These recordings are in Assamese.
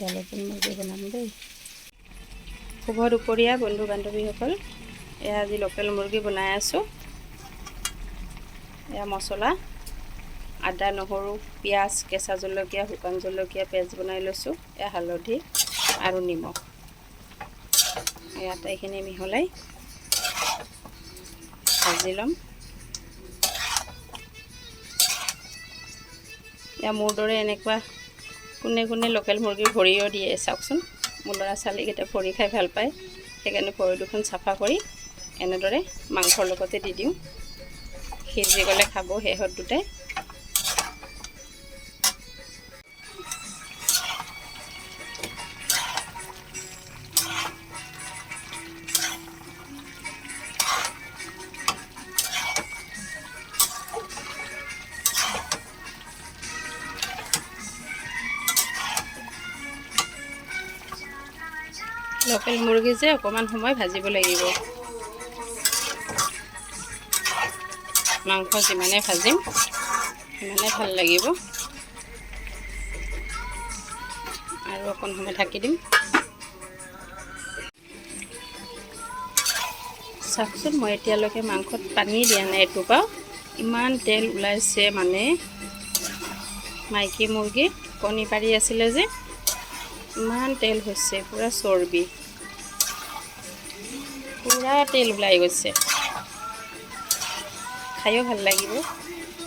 এয়া লোকেল মুৰ্গী বনাম দেই। শুভ দুপৰীয়া বন্ধু বান্ধৱীসকল, এয়া আজি লোকেল মুৰ্গী বনাই আছোঁ। এয়া মছলা আদা নহৰু পিঁয়াজ কেঁচা জলকীয়া শুকান জলকীয়া পেষ্ট বনাই লৈছোঁ। এয়া হালধি আৰু নিমখ, এয়া আটাইখিনি মিহলাই ভাজি ল'ম। এয়া মোৰ দৰে এনেকুৱা কোনে কোনে লোকেল মুৰ্গীৰ ভৰিও দিয়ে চাওকচোন। মোৰ ল'ৰা ছোৱালীকেইটা ভৰি খাই ভাল পায়, সেইকাৰণে ভৰি দুখন চাফা কৰি এনেদৰে মাংসৰ লগতে দি দিওঁ। সিজি গ'লে খাব শেহত দুটাই। লোকেল মুৰ্গী যে অকণমান সময় ভাজিব লাগিব। মাংস যিমানে ভাজিম সিমানে ভাল লাগিব। আৰু অকণ সময় ঢাকি দিম। চাওকচোন, মই এতিয়ালৈকে মাংসত পানী দিয়া নাই এটোপাও। ইমান তেল ওলাইছে, মানে মাইকী মুৰ্গী কণী পাৰি আছিলে যে ইমান তেল হৈছে, পূৰা চৰ্বি, পূৰা তেল ওলাই গৈছে। খায়ো ভাল লাগিব,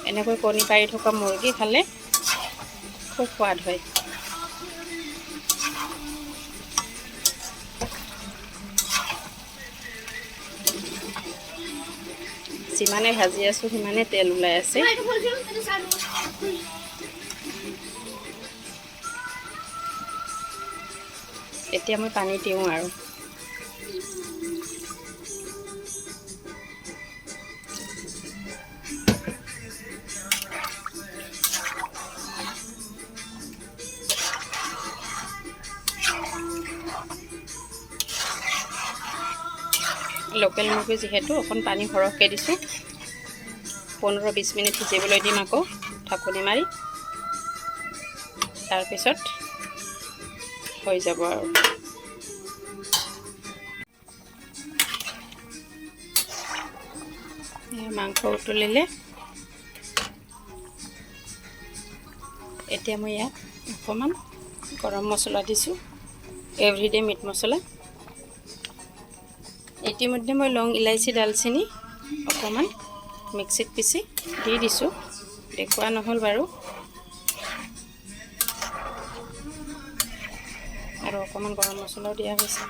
এনেকৈ কণী পাৰি থকা মুৰ্গী খালে খুব সোৱাদ হয়। যিমানে ভাজি আছোঁ সিমানে তেল ওলাই আছে। এতিয়া মই পানী দিওঁ আৰু লোকেল মুৰ্গী যিহেতু অকণ পানী সৰহকৈ দিছোঁ। 15-20 মিনিট সিজিবলৈ দিম আকৌ ঢাকনি মাৰি। তাৰপিছত হৈ যাব আৰু। মাংস উতলিলে এতিয়া মই ইয়াত অকণমান গৰম মছলা দিছোঁ, এভৰিডে মিট মছলা। ইতিমধ্যে মই লং ইলাইচি ডালচেনি অকণমান মিক্সিত পিচি দি দিছোঁ, দেখুওৱা নহ'ল বাৰু। আৰু অকণমান গৰম মছলাও দিয়া হৈছে।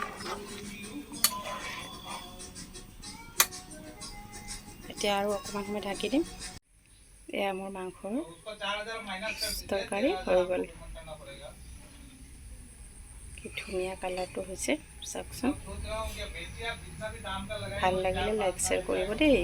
এতিয়া আৰু অকণমান সময় ঢাকি দিম। এয়া মোৰ মাংসৰ তৰকাৰী হৈ গ'ল। কি ধুনীয়া কালাৰটো হৈছে চাওকচোন। ভাল লাগিলে লাইক শ্বেয়াৰ কৰিব দেই।